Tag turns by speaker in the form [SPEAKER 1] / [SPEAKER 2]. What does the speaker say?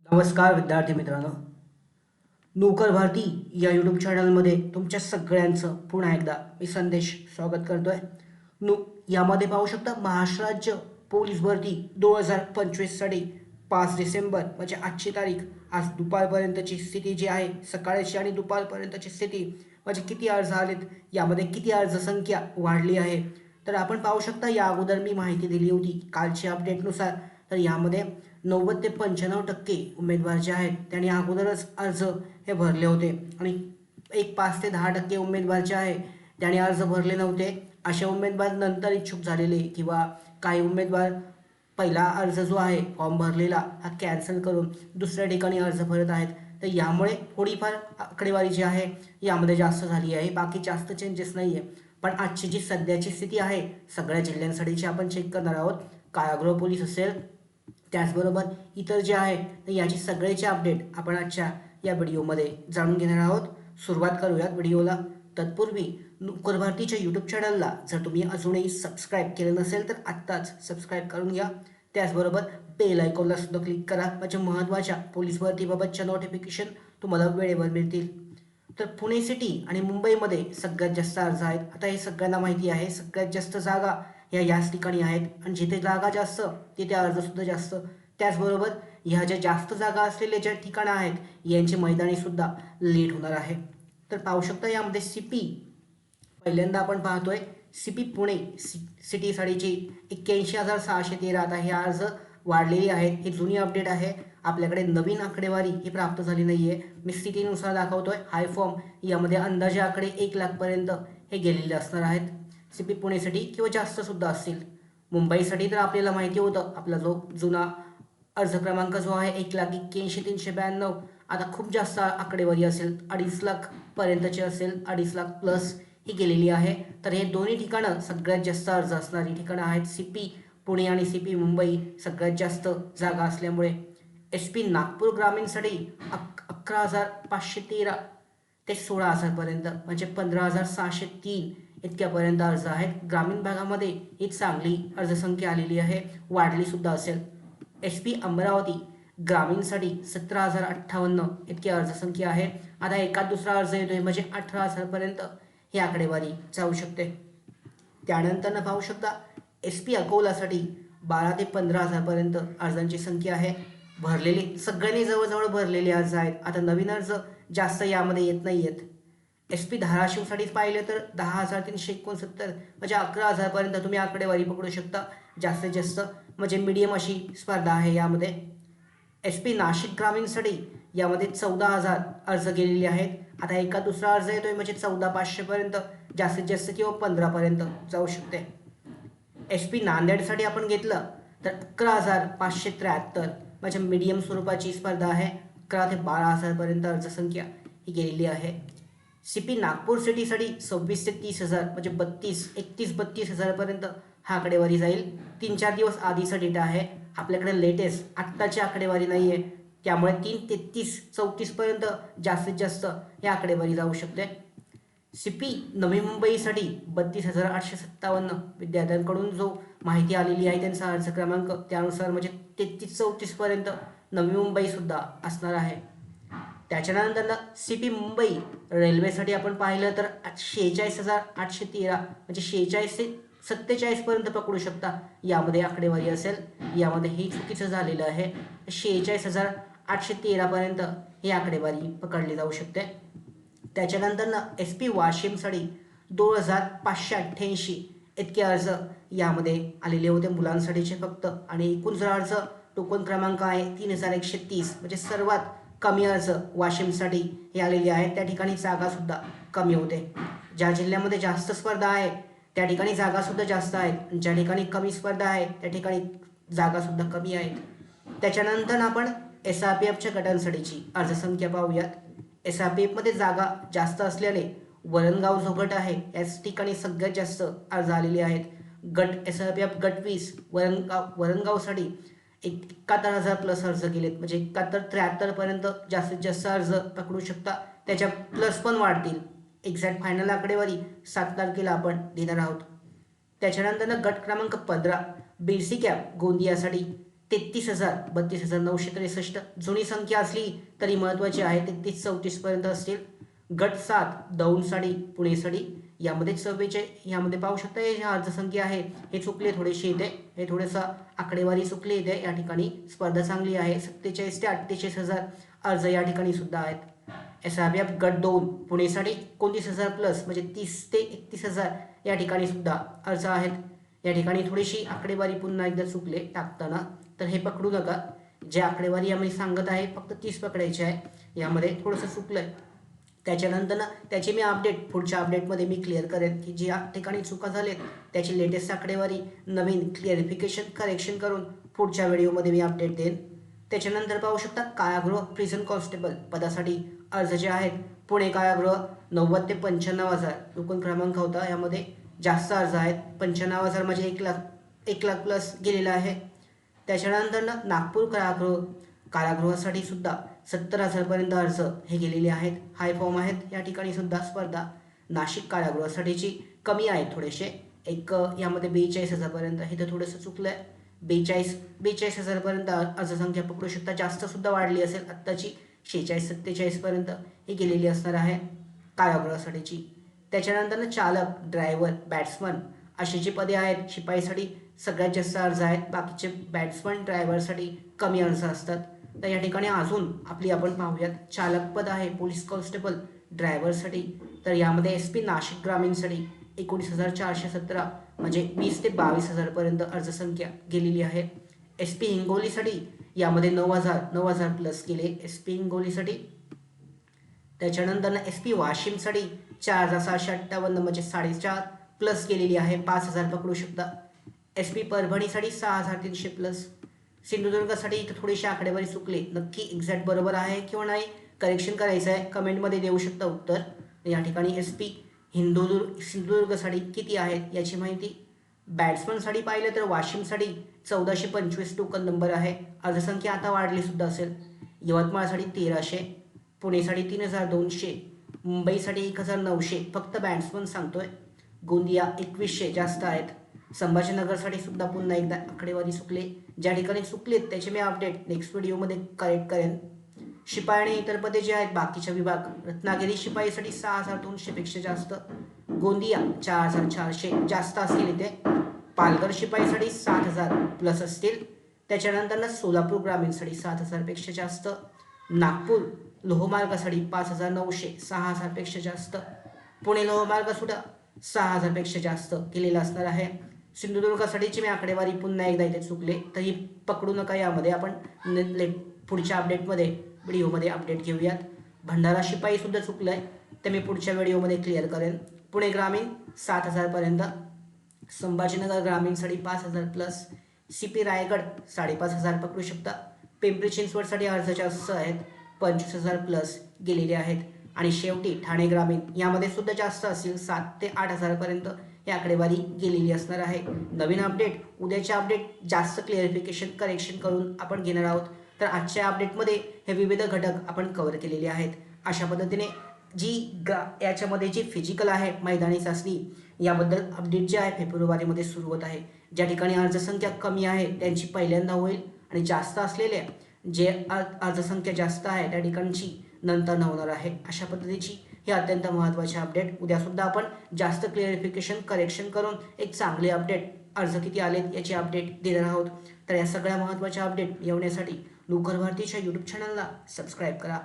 [SPEAKER 1] नमस्कार विद्यार्थी मित्रांनो. नोकर भारती या यूट्यूब चॅनलमध्ये तुमच्या सगळ्यांचं पुन्हा एकदा मी संदेश स्वागत करतोय. नु यामध्ये पाहू शकता महाराष्ट्र राज्य पोलीस भरती 2025साठी 5 डिसेंबर म्हणजे आजची तारीख, आज दुपारपर्यंतची स्थिती जी आहे, सकाळची आणि दुपारपर्यंतची स्थिती म्हणजे किती अर्ज आलेत, यामध्ये किती अर्ज संख्या वाढली आहे. तर आपण पाहू शकता, या अगोदर मी माहिती दिली होती कालच्या अपडेटनुसार. तर यामध्ये 90 ते 95% उमेदवार जे आहेत त्यांनी अगोदरच अर्ज हे भरले होते आणि 5 ते 10% उमेदवार जे आहे त्याने अर्ज भरले नव्हते. असे उमेदवार नंतर इच्छुक झालेले किंवा काही उमेदवार पहिला अर्ज जो आहे फॉर्म भरलेला हा कॅन्सल करून दुसऱ्या ठिकाणी अर्ज भरत आहेत. तर यामुळे थोडीफार आकडेवारी जी आहे यामध्ये जास्त झाली आहे, बाकी जास्त चेंजेस नाही आहे. पण आजची जी सध्याची स्थिती आहे सगळ्या जिल्ह्यांसाठीची आपण चेक करणार आहोत. कारागृह पोलीस असेल, त्याचबरोबर इतर जे आहे, तर याची सगळ्याची अपडेट आपण आजच्या या व्हिडिओमध्ये जाणून घेणार आहोत. सुरुवात करूयात व्हिडिओला. तत्पूर्वी नोकर भारतीच्या यूट्यूब चॅनलला जर तुम्ही अजूनही सबस्क्राईब केलं नसेल तर आत्ताच सबस्क्राईब करून घ्या. त्याचबरोबर बेल आयकॉनला सुद्धा क्लिक करा, म्हणजे महत्त्वाच्या पोलीस भरतीबाबतच्या नोटिफिकेशन तुम्हाला वेळेवर मिळतील. तर पुणे सिटी आणि मुंबईमध्ये सगळ्यात जास्त अर्ज आहेत. आता हे सगळ्यांना माहिती आहे, सगळ्यात जास्त जागा याच ठिकाणी आहेत आणि जिथे जागा जास्त तिथे अर्जसुद्धा जास्त. त्याचबरोबर ह्या ज्या जास्त जागा असलेल्या ज्या ठिकाणं आहेत यांची मैदानी सुद्धा लेट होणार आहे. तर पाहू शकता यामध्ये CP पहिल्यांदा आपण पाहतोय. CP पुणे सिटी साडीची 81,613. आता हे अर्ज वाढलेली आहेत, ही जुनी अपडेट आहे. आपल्याकडे नवीन आकडेवारी ही प्राप्त झाली नाही आहे. मी स्थितीनुसार दाखवतोय. हाय फॉर्म यामध्ये अंदाजे आकडे 1,00,000पर्यंत हे गेलेले असणार आहेत. CP पुणेसाठी किंवा जास्त सुद्धा असतील. मुंबईसाठी तर आपल्याला माहिती होतं, आपला जो जुना अर्ज क्रमांक जो आहे 1,81,392. आता खूप जास्त आकडेवारी असेल, 2.5 लाख पर्यंतची असेल, 2.5 लाख प्लस ही गेलेली आहे. तर हे दोन्ही ठिकाणं सगळ्यात जास्त अर्ज असणारी ठिकाणं आहेत. CP पुणे आणि CP मुंबई सगळ्यात जास्त जागा असल्यामुळे. SP नागपूर ग्रामीणसाठी 11,513 ते 16,000पर्यंत म्हणजे 15,603 इतक्यापर्यंत अर्ज आहेत. ग्रामीण भागामध्ये ही चांगली अर्जसंख्या आलेली आहे, वाढली सुद्धा असेल. SP अमरावती ग्रामीणसाठी 17,058 इतकी अर्जसंख्या आहे. आता एकाच दुसरा अर्ज येतोय म्हणजे 18,000पर्यंत ही आकडेवारी जाऊ शकते. त्यानंतर पाहू शकता SP अकोलासाठी 12 ते 15,000पर्यंत अर्जांची संख्या आहे. भरलेले सगळ्यांनी जवळजवळ भरलेले अर्ज आहेत. आता नवीन अर्ज जास्त यामध्ये येत नाही आहेत. SP धाराशिवसाठी पाहिलं तर 10,369 म्हणजे 11,000पर्यंत तुम्ही आकडेवारी पकडू शकता. जास्तीत जास्त म्हणजे मीडियम अशी स्पर्धा आहे यामध्ये. SP नाशिक ग्रामीणसाठी यामध्ये 14,000 अर्ज गेलेले आहेत. आता एका दुसरा अर्ज येतोय म्हणजे 14,500पर्यंत जास्तीत जास्त किंवा 15पर्यंत जाऊ शकते. SP नांदेडसाठी आपण घेतलं तर 11,573 म्हणजे मीडियम स्वरूपाची स्पर्धा आहे. 11 ते 12,000पर्यंत अर्जसंख्या ही गेलेली आहे. CP नागपूर सिटीसाठी 26 ते 30,000 म्हणजे 31,000-32,000पर्यंत हा आकडेवारी जाईल. 3-4 दिवस आधीचा डेटा आहे, आपल्याकडे लेटेस्ट आत्ताची आकडेवारी नाही आहे. त्यामुळे 3,33,34पर्यंत जास्तीत जास्त ही आकडेवारी जाऊ शकते. CP नवी मुंबईसाठी 32,857 विद्यार्थ्यांकडून जो माहिती आलेली आहे त्यांचा अर्ज क्रमांक त्यानुसार म्हणजे 33-34पर्यंत नवी मुंबईसुद्धा असणार आहे. त्याच्यानंतर CP मुंबई रेल्वेसाठी आपण पाहिलं तर 46,813 म्हणजे 46 ते 47पर्यंत पकडू शकता यामध्ये आकडेवारी असेल. यामध्ये हे चुकीचं झालेलं आहे. 46,813पर्यंत ही आकडेवारी पकडली जाऊ शकते. त्याच्यानंतर SP वाशिमसाठी 2,588 इतके अर्ज यामध्ये आलेले होते मुलांसाठीचे फक्त. आणि एकूण जर अर्ज टोकन क्रमांक आहे 3,130 म्हणजे सर्वात कमी अर्ज वाशिमसाठी हे आलेले आहेत. त्या ठिकाणी जागासुद्धा कमी होते. ज्या जिल्ह्यामध्ये जास्त स्पर्धा आहे त्या ठिकाणी जागासुद्धा जास्त आहेत, ज्या ठिकाणी कमी स्पर्धा आहे त्या ठिकाणी जागासुद्धा कमी आहेत. त्याच्यानंतर आपण SRPFच्या गटांसाठीची अर्जसंख्या पाहूयात. SRPFमध्ये जागा जास्त असल्याने वरणगाव जो गट आहे याच ठिकाणी सगळ्यात जास्त अर्ज आलेले आहेत. SRPF गट 20 वरणगावसाठी 71,000 प्लस अर्ज गेलेत म्हणजे 71-73पर्यंत जास्तीत जास्त अर्ज पकडू शकता. त्याच्या प्लस पण वाढतील. एक्झॅक्ट फायनल आकडेवारी 7 तारखेला आपण देणार आहोत. त्याच्यानंतर गट क्रमांक 15 BC कॅप गोंदियासाठी 33,000 32,963. जुनी संख्या असली तरी महत्त्वाची आहे. 33-34 पर्यंत असतील. गट 7 दौंडसाडी पुणेसाडी यामध्ये 44. यामध्ये पाहू शकता हे जे अर्जसंख्या आहे हे चुकले थोडेसे इथे, हे थोडंसं आकडेवारी चुकली इथे. या ठिकाणी स्पर्धा चांगली आहे. 47 ते 48,000 अर्ज या ठिकाणी सुद्धा आहेत. SRPF गट 2 पुणेसाठी 29,000 प्लस म्हणजे 30 ते 31,000 या ठिकाणी सुद्धा अर्ज आहेत. या ठिकाणी थोडीशी आकडेवारी पुन्हा एकदा चुकले टाकताना, तर हे पकडू नका. जे आकडेवारी यामध्ये सांगत आहे फक्त 30 पकडायची आहे. यामध्ये थोडंसं चुकलंय. त्याच्यानंतर त्याची मी अपडेट पुढच्या अपडेटमध्ये मी क्लिअर करेन की ज्या ठिकाणी चुका झालेत त्याची लेटेस्ट आकडेवारी नवीन क्लिअरिफिकेशन करेक्शन करून पुढच्या व्हिडिओमध्ये मी अपडेट देईन. त्याच्यानंतर पाहू शकता कारागृह प्रिझन कॉन्स्टेबल पदासाठी अर्ज जे आहेत. पुणे कारागृह 90 ते 95,000 टोकन क्रमांक होता. यामध्ये जास्त अर्ज आहेत. 95,000 म्हणजे 1 लाख प्लस गेलेला आहे. त्याच्यानंतर नागपूर कारागृहासाठी सुद्धा 70,000 पर्यंत अर्ज हे गेलेले आहेत. हाय फॉर्म आहेत. या ठिकाणी सुद्धा स्पर्धा. नाशिक कारागृहासाठीची कमी आहेत थोडेसे, यामध्ये 42,000 पर्यंत. हे तर थोडंसं चुकलं आहे. 42,000 पर्यंत अर्जसंख्या पकडू शकता. जास्त सुद्धा वाढली असेल आत्ताची 46-47 पर्यंत ही गेलेली असणार आहे कारागृहासाठीची. त्याच्यानंतर चालक, ड्रायव्हर, बॅट्समन अशी जी पदे आहेत शिपाईसाठी सगळ्यात जास्त अर्ज आहेत. बाकीचे बॅट्समन ड्रायव्हरसाठी कमी अर्ज असतात. तर या ठिकाणी अजून आपण पाहूयात. चालक पद आहे पोलीस कॉन्स्टेबल ड्रायव्हरसाठी. तर यामध्ये SP नाशिक ग्रामीणसाठी 19,417 म्हणजे 20 ते 22,000 पर्यंत अर्जसंख्या गेलेली आहे. SP हिंगोलीसाठी यामध्ये 9,000 प्लस गेले SP हिंगोलीसाठी. त्याच्यानंतर SP वाशिमसाठी 4,758 म्हणजे 4.5 प्लस गेलेली आहे. 5,000 पकडू शकता. SP परभणीसाठी 6,300 plus. सिंधुदुर्गसाठी इथं थोडीशी आकडेवारी चुकली. नक्की एक्झॅक्ट बरोबर आहे किंवा नाही करेक्शन करायचं आहे कमेंटमध्ये देऊ शकता उत्तर. या ठिकाणी SP सिंधुदुर्गसाठी किती आहेत याची माहिती. बॅट्समनसाठी पाहिलं तर वाशिमसाठी 1,425 टोकन नंबर आहे. अर्जसंख्या आता वाढली सुद्धा असेल. यवतमाळसाठी 1,300, पुणेसाठी 3,200, मुंबईसाठी 1,900 फक्त बॅट्समन सांगतोय. गोंदिया 2,100 जास्त आहेत. संभाजीनगरसाठी सुद्धा पुन्हा एकदा आकडेवारी चुकले. ज्या ठिकाणी चुकलेत त्याचे मी अपडेट नेक्स्ट व्हिडिओमध्ये करेक्ट करेन. शिपाई आणि इतर पदे जे आहेत बाकीच्या विभाग. रत्नागिरी शिपाईसाठी 6,200 पेक्षा जास्त. गोंदिया 4,400 जास्त असतील इथे. पालघर शिपाईसाठी 7,000 प्लस असतील. त्याच्यानंतर सोलापूर ग्रामीणसाठी 7,000 पेक्षा जास्त. नागपूर लोहमार्गासाठी 5,900 6,000 पेक्षा जास्त. पुणे लोहमार्ग सुद्धा 6,000 पेक्षा जास्त केलेला असणार आहे. सिंधुदुर्गासाठीची मी आकडेवारी पुन्हा एकदा इथे चुकले तरी पकडू नका. यामध्ये आपण पुढच्या अपडेटमध्ये व्हिडिओमध्ये अपडेट घेऊयात. भंडारा शिपाई सुद्धा चुकलं आहे ते मी पुढच्या व्हिडिओमध्ये क्लिअर करेन. पुणे ग्रामीण 7,000 पर्यंत. संभाजीनगर ग्रामीणसाठी 5,000 प्लस. CP रायगड 5,500 पकडू शकता. पिंपरी चिंचवडसाठी अर्ज जास्त आहेत. 25,000 प्लस गेलेले आहेत. आणि शेवटी ठाणे ग्रामीण यामध्ये सुद्धा जास्त असतील. 7 ते 8,000 पर्यंत ही आकडेवारी गेलेली असणार आहे. नवीन अपडेट उद्याच्या अपडेट जास्त क्लिअरिफिकेशन करेक्शन करून आपण घेणार आहोत. तर आजच्या अपडेटमध्ये हे विविध घटक आपण कव्हर केलेले आहेत. अशा पद्धतीने याच्यामध्ये जी फिजिकल आहे मैदानी चाचणी याबद्दल अपडेट जे आहे फेब्रुवारीमध्ये सुरू होत आहे. ज्या ठिकाणी अर्जसंख्या कमी आहे त्यांची पहिल्यांदा होईल आणि जास्त असलेल्या जे अर्जसंख्या जास्त आहे त्या ठिकाणची नंतर होणार आहे. अशा पद्धतीची ही अत्यंत महत्त्वाची अपडेट. उद्यासुद्धा आपण जास्त क्लिअरिफिकेशन करेक्शन करून एक चांगले अपडेट अर्ज किती आलेत याची अपडेट देणार आहोत. तर या सगळ्या महत्त्वाच्या अपडेट येण्यासाठी नोकर भारतीच्या यूट्यूब चॅनलला सबस्क्राईब करा.